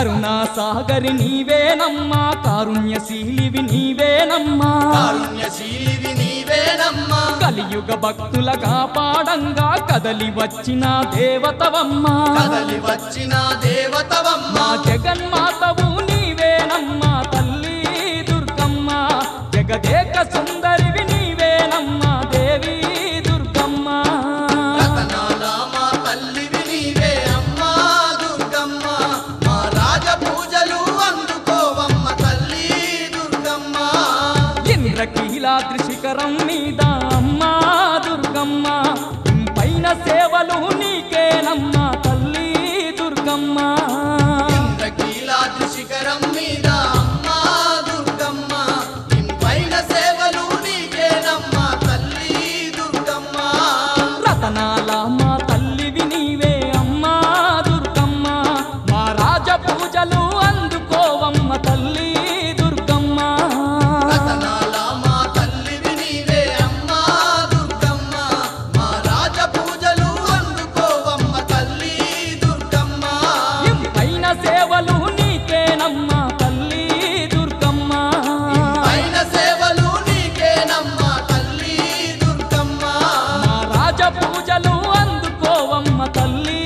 కరుణా సాగరి నీవేనమ్మా కారుణ్యశీలివి నీవేనమ్మా కారుణ్యశీలివి నీవేనమ్మా కలియుగ భక్తుల కాపాడంగా కదలి వచ్చిన దేవతవమ్మా కదలి వచ్చిన దేవతవమ్మా జగన్మాతవు నీవేనమ్మా తల్లి దుర్గమ్మ జగదేక సుందరివి నీవేనమ్మా దేవి దుర్గమ్మ రతనాల మా తల్లివి నీవే అమ్మా దుర్గమ్మ మా రాజ పూజలు అందుకోవమ్మ తల్లి దుర్గమ్మ ఇంద్రకీలాద్రి శిఖరం మీద అమ్మా దుర్గమ్మ పైన సేవలు నీకేనమ్మా తల్లి దుర్గమ్మ ఇంద్రకీలాద్రి శిఖరం మీద అమ్మా దుర్గమ్మ పైన సేవలు నీకేనమ్మా తల్లి దుర్గమ్మ రతనాల మా తల్లివి నీవే అమ్మా దుర్గమ్మ మా రాజ పూజలు అందుకోవమ్మ తల్లి దుర్గమ్మ రతనాల మా తల్లివి నీవే అమ్మా దుర్గమ్మ మా రాజ పూజలు అందుకోవమ్మ తల్లి దుర్గమ్మ పైన సేవలు నీకేనమ్మా తల్లి దుర్గమ్మ పైన సేవలు నీకేనమ్మా తల్లి దుర్గమ్మ మా రాజ పూజలు అందుకోవమ్మ తల్లి